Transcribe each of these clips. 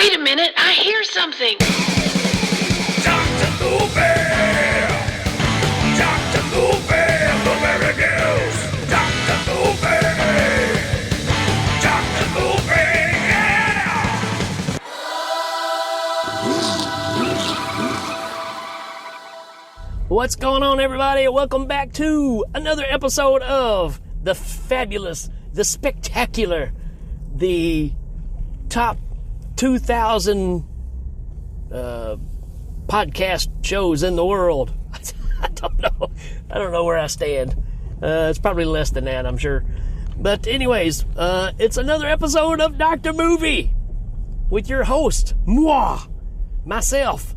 Wait a minute, I hear something. Dr. Movie! Dr. Movie! Blueberry News! Dr. Movie! Dr. Movie! Yeah! What's going on, everybody? Welcome back to another episode of the fabulous, the spectacular, the top 2,000 podcast shows in the world. I don't know where I stand. It's probably less than that, I'm sure. But anyways, it's another episode of Dr. Movie with your host, myself,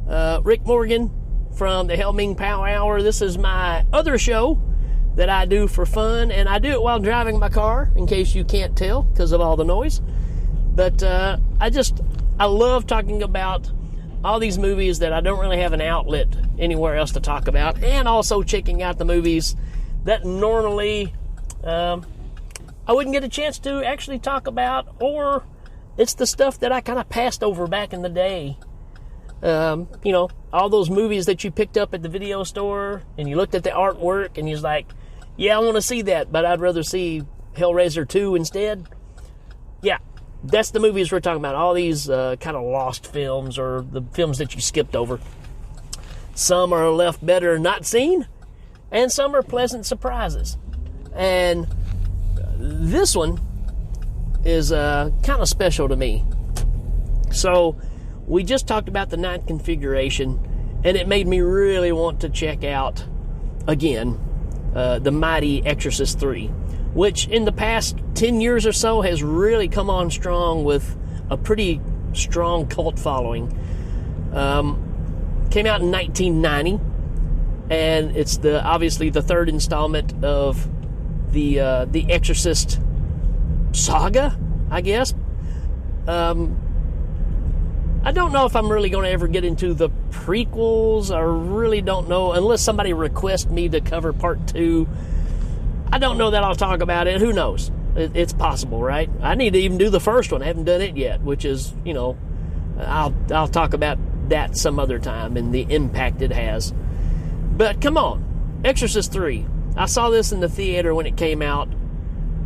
Rik Morgan from the Helming Pow Hour. This is my other show that I do for fun, and I do it while driving my car, in case you can't tell because of all the noise. But I love talking about all these movies that I don't really have an outlet anywhere else to talk about, and also checking out the movies that normally I wouldn't get a chance to actually talk about, or it's the stuff that I kind of passed over back in the day. All those movies that you picked up at the video store and you looked at the artwork and you're like, yeah, I want to see that, but I'd rather see Hellraiser 2 instead. Yeah, that's the movies we're talking about. All these kind of lost films, or the films that you skipped over. Some are left better not seen, and some are pleasant surprises. And this one is kind of special to me. So we just talked about the ninth configuration, and it made me really want to check out, again, the mighty Exorcist 3, which in the past 10 years or so has really come on strong with a pretty strong cult following. Came out in 1990, and it's obviously the third installment of the Exorcist saga, I guess. I don't know if I'm really going to ever get into the prequels. I really don't know, unless somebody requests me to cover part 2. I don't know that I'll talk about it. Who knows? It's possible, right? I need to even do the first one. I haven't done it yet, which is, I'll talk about that some other time and the impact it has. But come on, Exorcist 3. I saw this in the theater when it came out,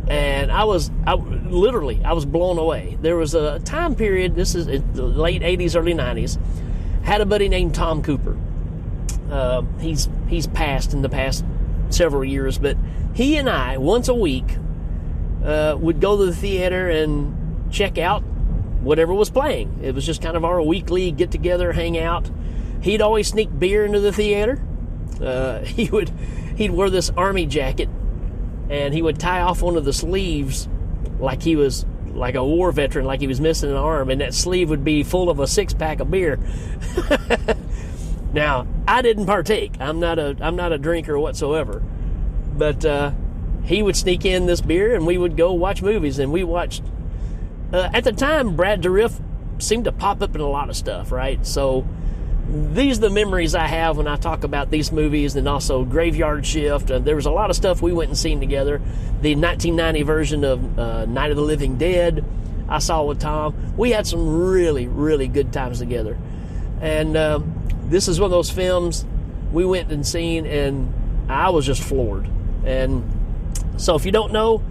and I was blown away. There was a time period, this is the late 80s, early 90s, had a buddy named Tom Cooper. He's passed in the past several years, but he and I, once a week, would go to the theater and check out whatever was playing. It was just kind of our weekly get-together, hang out. He'd always sneak beer into the theater. He'd wear this army jacket, and he would tie off one of the sleeves like he was like a war veteran, like he was missing an arm, and that sleeve would be full of a 6-pack of beer. Now, I didn't partake. I'm not a drinker whatsoever. But he would sneak in this beer, and we would go watch movies. And we watched, at the time, Brad Dourif seemed to pop up in a lot of stuff, right? So these are the memories I have when I talk about these movies, and also Graveyard Shift. There was a lot of stuff we went and seen together. The 1990 version of Night of the Living Dead I saw with Tom. We had some really, really good times together. And this is one of those films we went and seen, and I was just floored. And so if you don't know,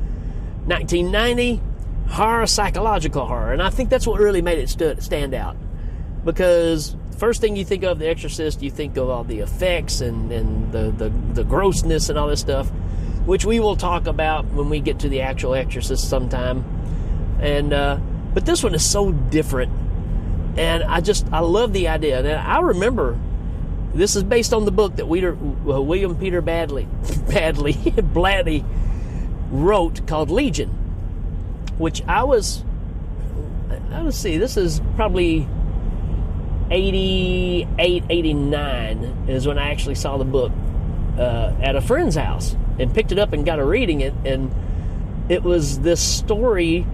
1990, horror, psychological horror. And I think that's what really made it stand out. Because first thing you think of The Exorcist, you think of all the effects and the grossness and all this stuff, which we will talk about when we get to the actual Exorcist sometime. And but this one is so different, and I love the idea. And I remember this is based on the book that William Peter Blatty wrote, called Legion, which let's see, this is probably 88, 89 is when I actually saw the book at a friend's house and picked it up and got to reading it, and it was this story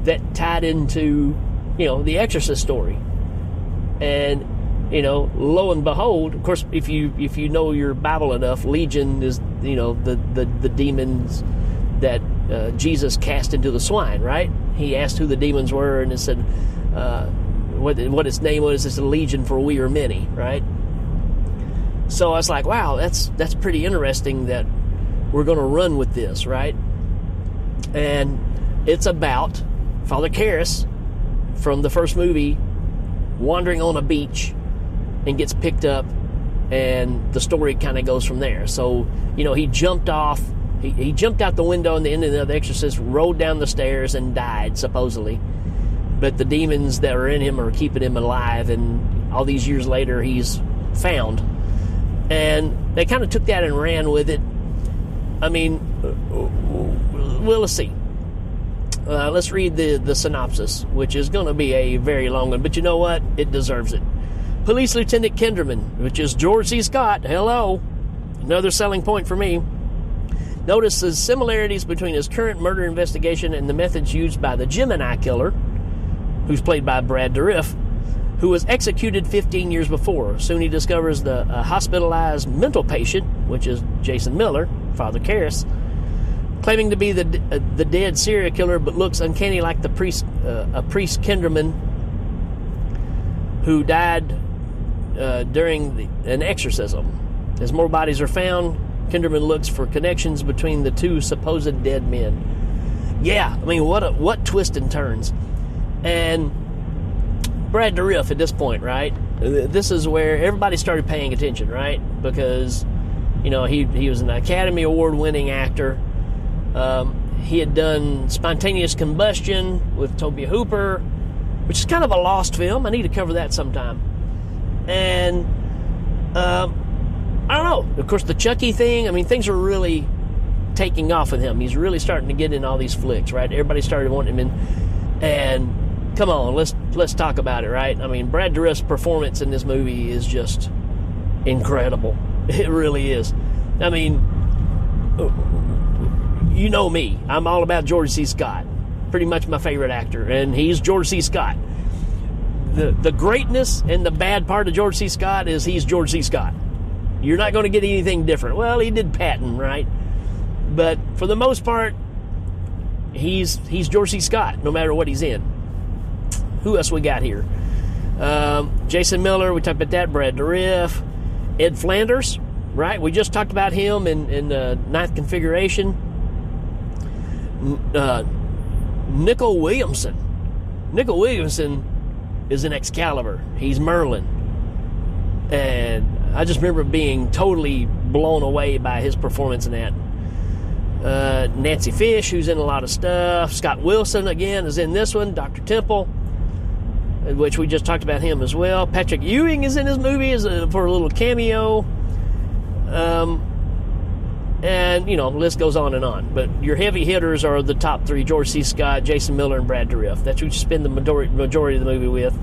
that tied into, the Exorcist story. And, lo and behold, of course, if you know your Bible enough, Legion is, the demons that Jesus cast into the swine, right? He asked who the demons were, and it said what its name was. It's a legion, for we are many, right? So I was like, wow, that's pretty interesting that we're going to run with this, right? And it's about Father Karras from the first movie wandering on a beach and gets picked up, and the story kind of goes from there. So, he jumped off. He jumped out the window in the end of The Exorcist, rode down the stairs, and died, supposedly. But the demons that are in him are keeping him alive, and all these years later, he's found. And they kind of took that and ran with it. I mean, well, let's see. Let's read the synopsis, which is going to be a very long one. But you know what? It deserves it. Police Lieutenant Kinderman, which is George C. Scott, hello, another selling point for me, notices similarities between his current murder investigation and the methods used by the Gemini killer, who's played by Brad Dourif, who was executed 15 years before. Soon he discovers the hospitalized mental patient, which is Jason Miller, Father Karras, claiming to be the dead serial killer, but looks uncanny like the priest Kinderman, who died during an exorcism. As more bodies are found, Kinderman looks for connections between the two supposed dead men. Yeah, I mean, what twists and turns. And Brad Dourif at this point, right? This is where everybody started paying attention, right? Because, he was an Academy Award-winning actor. He had done Spontaneous Combustion with Tobe Hooper, which is kind of a lost film. I need to cover that sometime. And I don't know. Of course, the Chucky thing, I mean, things are really taking off with him. He's really starting to get in all these flicks, right? Everybody started wanting him in. And come on, let's talk about it, right? I mean, Brad Dourif's performance in this movie is just incredible. It really is. I mean, you know me. I'm all about George C. Scott. Pretty much my favorite actor, and he's George C. Scott. The greatness and the bad part of George C. Scott is he's George C. Scott. You're not going to get anything different. Well, he did Patton, right? But for the most part, he's George C. Scott, no matter what he's in. Who else we got here? Jason Miller, we talked about that. Brad Dourif. Ed Flanders, right? We just talked about him in Ninth Configuration. Nicol Williamson. Nicol Williamson is in Excalibur. He's Merlin. And I just remember being totally blown away by his performance in that. Nancy Fish, who's in a lot of stuff. Scott Wilson, again, is in this one. Dr. Temple, which we just talked about him as well. Patrick Ewing is in this movie for a little cameo. And, the list goes on and on. But your heavy hitters are the top three: George C. Scott, Jason Miller, and Brad Dourif. That's who you spend the majority of the movie with.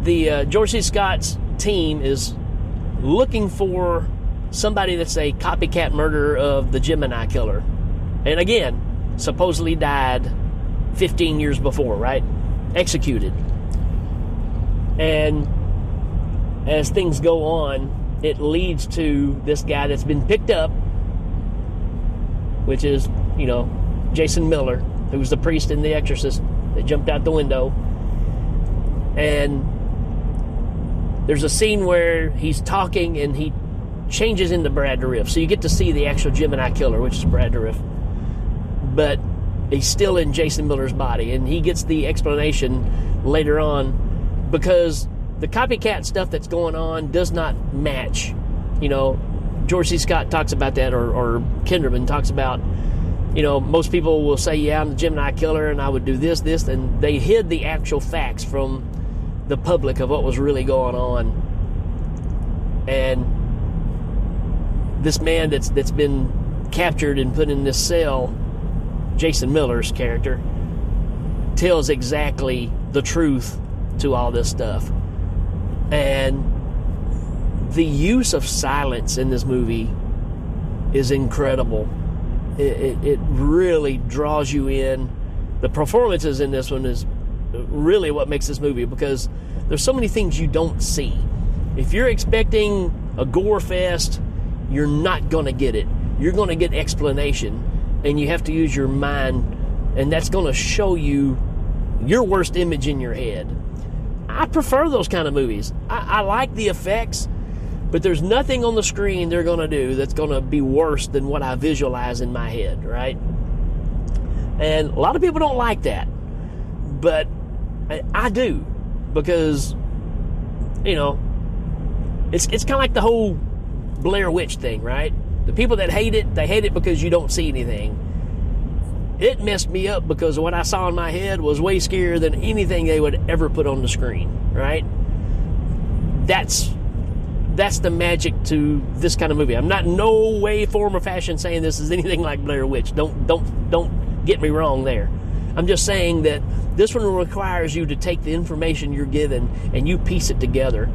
The George C. Scott's team is looking for somebody that's a copycat murderer of the Gemini killer. And again, supposedly died 15 years before, right? Executed. And as things go on, it leads to this guy that's been picked up, which is, Jason Miller, who was the priest in The Exorcist that jumped out the window. And there's a scene where he's talking and he changes into Brad Dourif. So you get to see the actual Gemini killer, which is Brad Dourif. But he's still in Jason Miller's body. And he gets the explanation later on because the copycat stuff that's going on does not match. George C. Scott talks about that, or Kinderman talks about, most people will say, yeah, I'm the Gemini killer and I would do this, and they hid the actual facts from the public of what was really going on. And this man that's been captured and put in this cell, Jason Miller's character, tells exactly the truth to all this stuff. And the use of silence in this movie is incredible. It really draws you in. The performances in this one is really what makes this movie, because there's so many things you don't see. If you're expecting a gore fest, you're not going to get it. You're going to get explanation, and you have to use your mind, and that's going to show you your worst image in your head. I prefer those kind of movies. I like the effects, but there's nothing on the screen they're going to do that's going to be worse than what I visualize in my head, right? And a lot of people don't like that, but I do, because, you know, it's kind of like the whole Blair Witch thing, right? The people that hate it, they hate it because you don't see anything. It messed me up because what I saw in my head was way scarier than anything they would ever put on the screen, right? That's the magic to this kind of movie. I'm not in no way, form, or fashion saying this is anything like Blair Witch. Don't get me wrong there. I'm just saying that this one requires you to take the information you're given and you piece it together.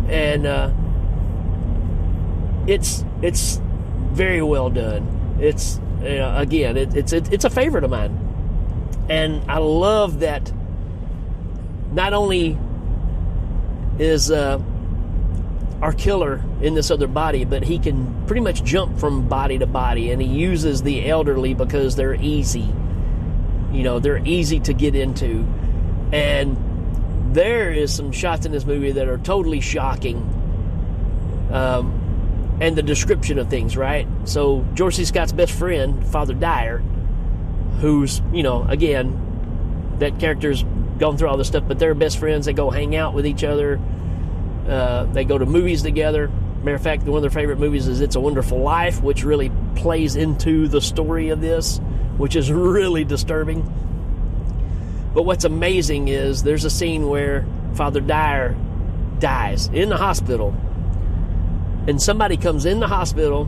And it's very well done. It's again, it's a favorite of mine, and I love that. Not only is our killer in this other body, but he can pretty much jump from body to body, and he uses the elderly because they're easy. You know, they're easy to get into, and there is some shots in this movie that are totally shocking. And the description of things, right? So George C. Scott's best friend, Father Dyer, who's, you know, again, that character's gone through all this stuff, but they're best friends. They go hang out with each other. They go to movies together. Matter of fact, one of their favorite movies is It's a Wonderful Life, which really plays into the story of this, which is really disturbing. But what's amazing is there's a scene where Father Dyer dies in the hospital, and somebody comes in the hospital,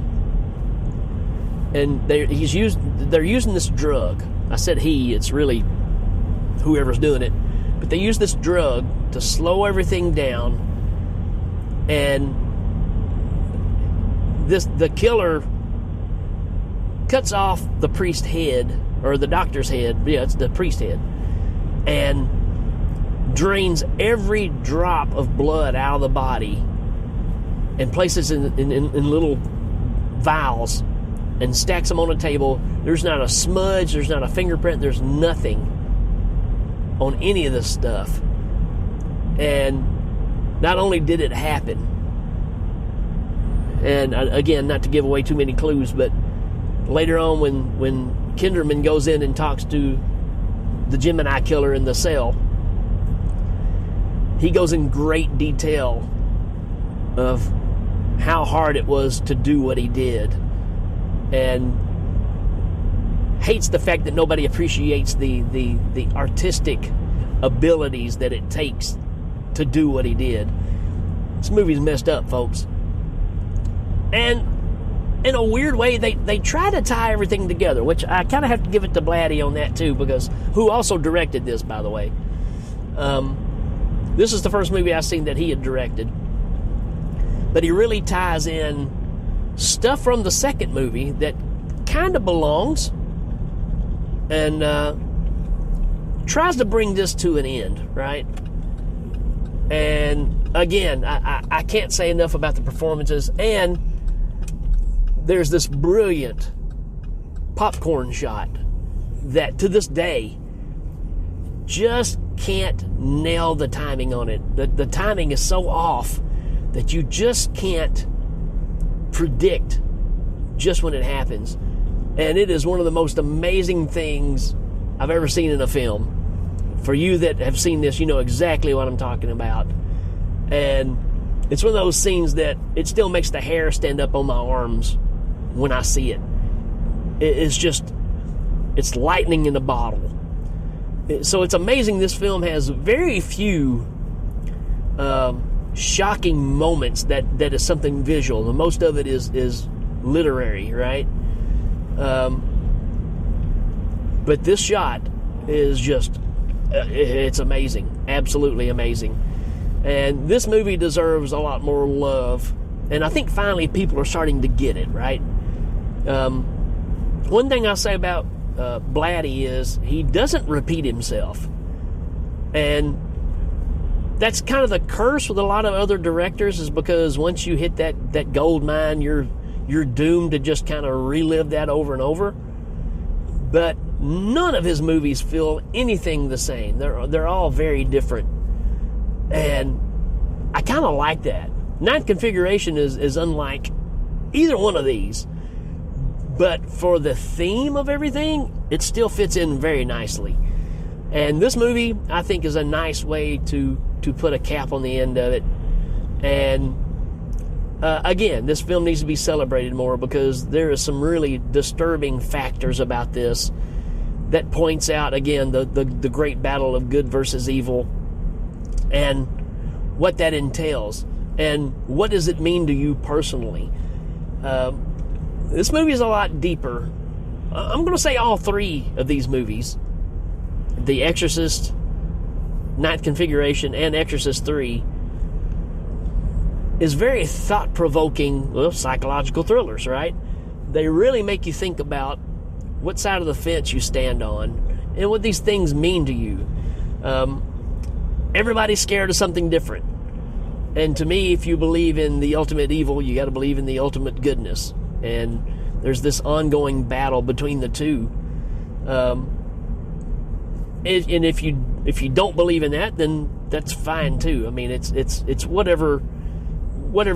and they're using this drug. I said he, it's really whoever's doing it. But they use this drug to slow everything down, and the killer cuts off the priest's head, or the doctor's head. Yeah, it's the priest's head, and drains every drop of blood out of the body and places in little vials and stacks them on a table. There's not a smudge, there's not a fingerprint, there's nothing on any of this stuff. And not only did it happen, and again, not to give away too many clues, but later on when Kinderman goes in and talks to the Gemini killer in the cell, he goes in great detail of how hard it was to do what he did, and hates the fact that nobody appreciates the artistic abilities that it takes to do what he did. This movie's messed up, folks. And in a weird way, they try to tie everything together, which I kind of have to give it to Blatty on that too, because who also directed this, by the way. This is the first movie I've seen that he had directed. But he really ties in stuff from the second movie that kind of belongs, and tries to bring this to an end, right? And again, I can't say enough about the performances, and there's this brilliant popcorn shot that to this day just can't nail the timing on it. The timing is so off that you just can't predict just when it happens. And it is one of the most amazing things I've ever seen in a film. For you that have seen this, you know exactly what I'm talking about. And it's one of those scenes that it still makes the hair stand up on my arms when I see it. It's lightning in a bottle. So it's amazing this film has very few shocking moments that is something visual. And most of it is literary, right? But this shot is just, it's amazing. Absolutely amazing. And this movie deserves a lot more love. And I think finally people are starting to get it, right? One thing I'll say about Blatty is he doesn't repeat himself. And that's kind of the curse with a lot of other directors, is because once you hit that gold mine, you're doomed to just kind of relive that over and over. But none of his movies feel anything the same. They're all very different, and I kind of like that. Ninth Configuration is unlike either one of these, but for the theme of everything, it still fits in very nicely. And this movie, I think, is a nice way to put a cap on the end of it. And again, this film needs to be celebrated more, because there is some really disturbing factors about this that points out, again, the great battle of good versus evil, and what that entails, and what does it mean to you personally. This movie is a lot deeper. I'm going to say all three of these movies, The Exorcist, Ninth Configuration, and Exorcist 3, is very thought-provoking, psychological thrillers, right? They really make you think about what side of the fence you stand on and what these things mean to you. Everybody's scared of something different. And to me, if you believe in the ultimate evil, you got to believe in the ultimate goodness. And there's this ongoing battle between the two. And if you don't believe in that, then that's fine too. I mean, it's whatever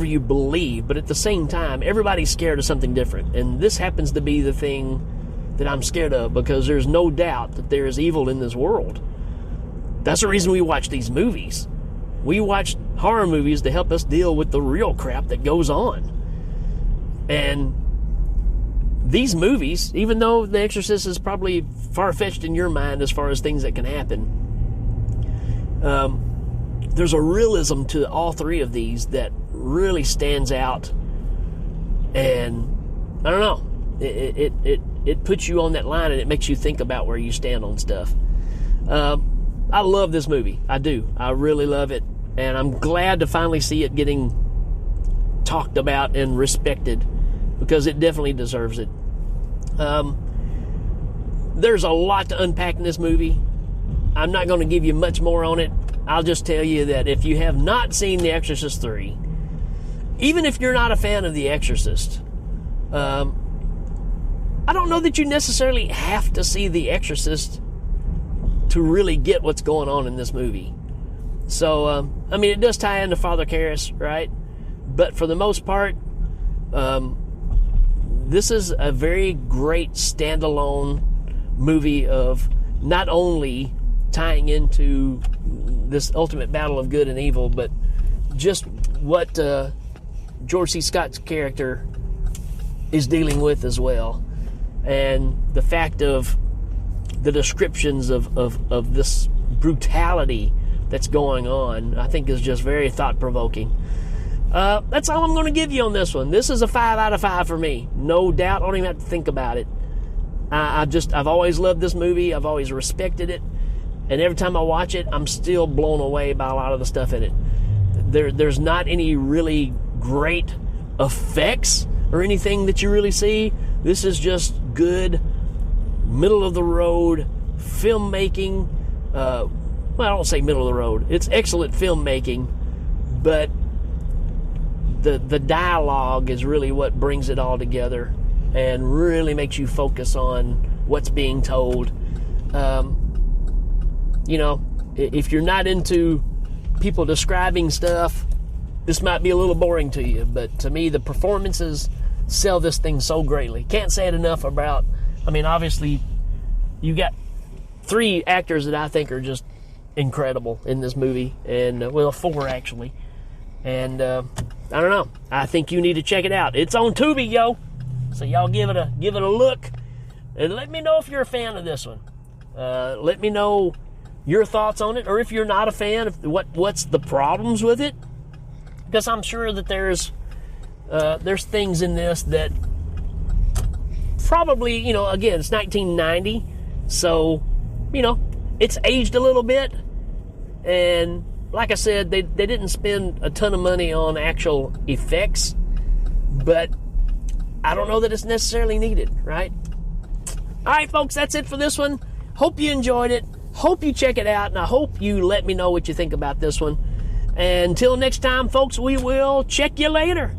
you believe, but at the same time, everybody's scared of something different. And this happens to be the thing that I'm scared of, because there's no doubt that there is evil in this world. That's the reason we watch these movies. We watch horror movies to help us deal with the real crap that goes on. And these movies, even though The Exorcist is probably far-fetched in your mind as far as things that can happen, there's a realism to all three of these that really stands out. And I don't know, it puts you on that line, and it makes you think about where you stand on stuff. I love this movie. I do. I really love it. And I'm glad to finally see it getting talked about and respected, because it definitely deserves it. There's a lot to unpack in this movie. I'm not going to give you much more on it. I'll just tell you that if you have not seen The Exorcist 3, even if you're not a fan of The Exorcist, I don't know that you necessarily have to see The Exorcist to really get what's going on in this movie. So, I mean, it does tie into Father Karras, right? But for the most part, this is a very great standalone movie of not only tying into this ultimate battle of good and evil, but just what George C. Scott's character is dealing with as well. And the fact of the descriptions of this brutality that's going on, I think, is just very thought-provoking. That's all I'm going to give you on this one. This is a 5 out of 5 for me. No doubt. I don't even have to think about it. I've always loved this movie. I've always respected it. And every time I watch it, I'm still blown away by a lot of the stuff in it. There's not any really great effects or anything that you really see. This is just good, middle-of-the-road filmmaking. Well, I don't say middle of the road. It's excellent filmmaking, but the dialogue is really what brings it all together and really makes you focus on what's being told. You know, if you're not into people describing stuff, this might be a little boring to you, but to me, the performances sell this thing so greatly. Can't say it enough about, I mean, obviously, you got 3 actors that I think are just incredible in this movie, and well, 4 actually. And I don't know, I think you need to check it out. It's on Tubi, yo. So y'all give it a look, and let me know if you're a fan of this one. Let me know your thoughts on it, or if you're not a fan, what's the problems with it? Because I'm sure that there's things in this that probably, you know, again, it's 1990, so, you know, it's aged a little bit. And like I said, they didn't spend a ton of money on actual effects, but I don't know that it's necessarily needed, right? All right, folks, that's it for this one. Hope you enjoyed it. Hope you check it out, and I hope you let me know what you think about this one. And until next time, folks, we will check you later.